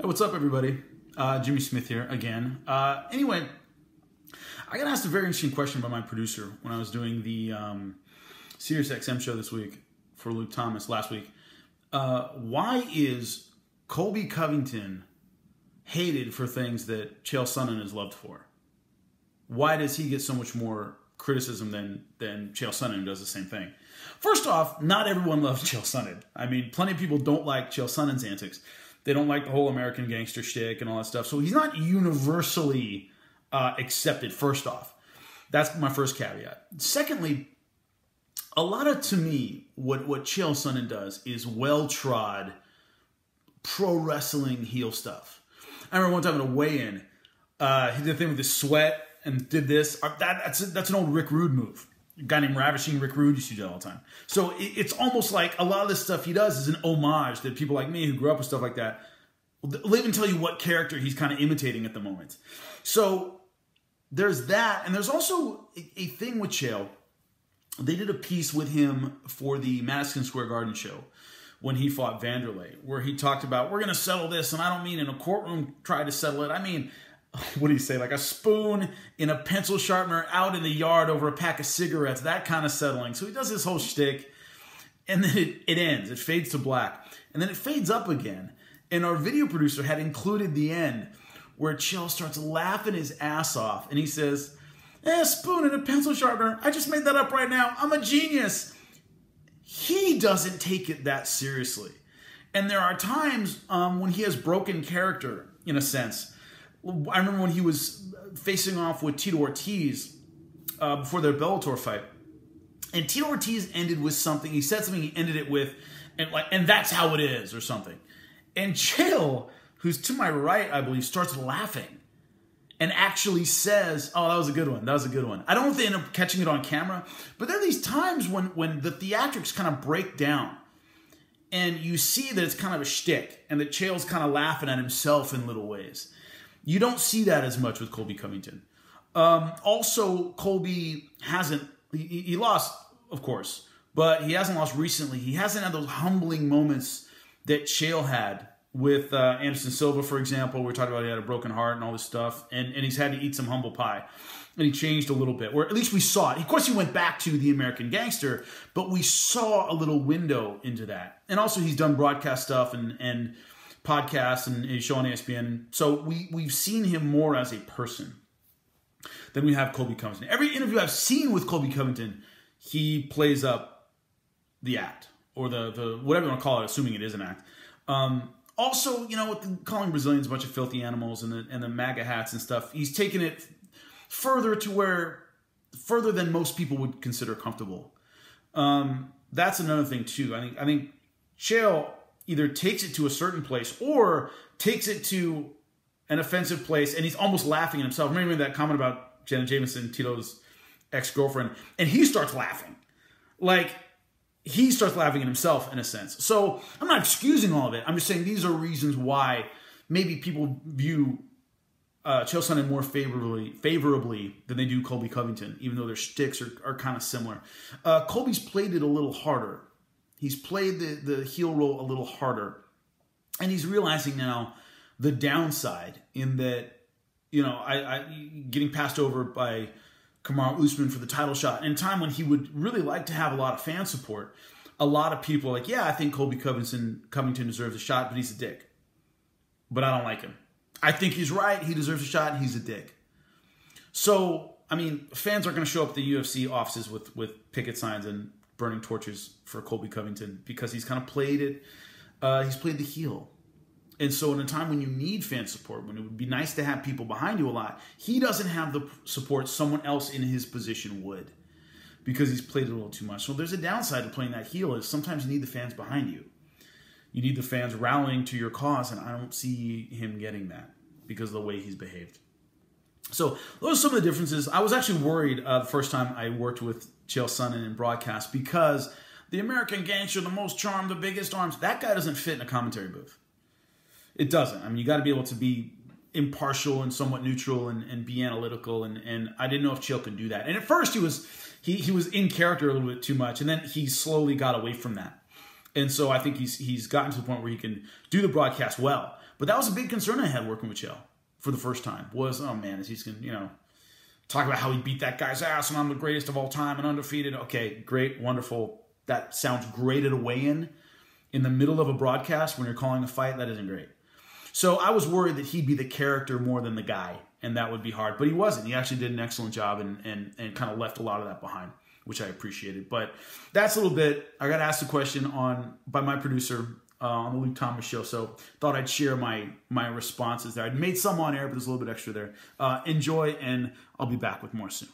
Hey, what's up, everybody? Jimmy Smith here again. Anyway, I got asked a very interesting question by my producer when I was doing the Sirius XM show this week for Luke Thomas last week. Why is Colby Covington hated for things that Chael Sonnen is loved for? Why does he get so much more criticism than Chael Sonnen, who does the same thing? First off, not everyone loves Chael Sonnen. I mean, plenty of people don't like Chael Sonnen's antics. They don't like the whole American gangster shtick and all that stuff. So he's not universally accepted, first off. That's my first caveat. Secondly, a lot of, to me, what Chael Sonnen does is well-trod pro wrestling heel stuff. I remember one time at a weigh-in, he did a thing with his sweat and did this. That's an old Rick Rude move. A guy named Ravishing Rick Rude used to do that all the time. So it's almost like a lot of this stuff he does is an homage that people like me who grew up with stuff like that will even tell you what character he's kind of imitating at the moment. So there's that. And there's also a thing with Chael. They did a piece with him for the Madison Square Garden show when he fought Vanderlei, where he talked about, we're going to settle this. And I don't mean in a courtroom try to settle it. I mean, what do you say? Like a spoon in a pencil sharpener out in the yard over a pack of cigarettes, that kind of settling. So he does this whole shtick, and then it ends. It fades to black. And then it fades up again. And our video producer had included the end where Chael starts laughing his ass off. And he says, spoon in a pencil sharpener. I just made that up right now. I'm a genius. He doesn't take it that seriously. And there are times when he has broken character, in a sense. I remember when he was facing off with Tito Ortiz before their Bellator fight. And Tito Ortiz ended with something. He said something, he ended it with, and that's how it is, or something. And Chael, who's to my right, I believe, starts laughing and actually says, oh, that was a good one. That was a good one. I don't know if they end up catching it on camera, but there are these times when the theatrics kind of break down and you see that it's kind of a shtick and that Chael's kind of laughing at himself in little ways. You don't see that as much with Colby Covington. Also, Colby hasn't, he lost, of course, but he hasn't lost recently. He hasn't had those humbling moments that Chael had with Anderson Silva, for example. We're talking about he had a broken heart and all this stuff, and he's had to eat some humble pie. And he changed a little bit, or at least we saw it. Of course, he went back to the American Gangster, but we saw a little window into that. And also, he's done broadcast stuff and podcasts and a show on ESPN. So we've seen him more as a person than we have Colby Covington. Every interview I've seen with Colby Covington, he plays up the act or the whatever you want to call it, assuming it is an act. Also, you know, with calling Brazilians a bunch of filthy animals and the MAGA hats and stuff, he's taken it further than most people would consider comfortable. That's another thing too. I think Chael either takes it to a certain place or takes it to an offensive place, and he's almost laughing at himself. Remember that comment about Jenna Jameson, Tito's ex-girlfriend, and he starts laughing. Like, he starts laughing at himself in a sense. So I'm not excusing all of it. I'm just saying these are reasons why maybe people view Chael Sonnen more favorably than they do Colby Covington, even though their shticks are kind of similar. Colby's played it a little harder. He's played the heel role a little harder. And he's realizing now the downside in that, you know, getting passed over by Kamaru Usman for the title shot in a time when he would really like to have a lot of fan support. A lot of people are like, yeah, I think Colby Covington deserves a shot, but he's a dick. But I don't like him. I think he's right. He deserves a shot, and he's a dick. So, I mean, fans aren't going to show up at the UFC offices with picket signs and burning torches for Colby Covington because he's kind of played it. He's played the heel. And so in a time when you need fan support, when it would be nice to have people behind you a lot, he doesn't have the support someone else in his position would because he's played it a little too much. So there's a downside to playing that heel is sometimes you need the fans behind you. You need the fans rallying to your cause, and I don't see him getting that because of the way he's behaved. So those are some of the differences. I was actually worried the first time I worked with Chael Sonnen in broadcast because the American Gangster, the most charmed, the biggest arms, that guy doesn't fit in a commentary booth. It doesn't. I mean, you got to be able to be impartial and somewhat neutral and be analytical, and I didn't know if Chael could do that. And at first he was in character a little bit too much, and then he slowly got away from that. And so I think he's gotten to the point where he can do the broadcast well. But that was a big concern I had working with Chael for the first time. Was, oh man, is he's going to, talk about how he beat that guy's ass and I'm the greatest of all time and undefeated. Okay, great, wonderful. That sounds great at a weigh-in. In the middle of a broadcast when you're calling a fight, that isn't great. So I was worried that he'd be the character more than the guy, and that would be hard. But he wasn't. He actually did an excellent job and kind of left a lot of that behind, which I appreciated. But that's a little bit. I got asked a question by my producer on the Luke Thomas show, so thought I'd share my responses there. I'd made some on air, but there's a little bit extra there. Enjoy, and I'll be back with more soon.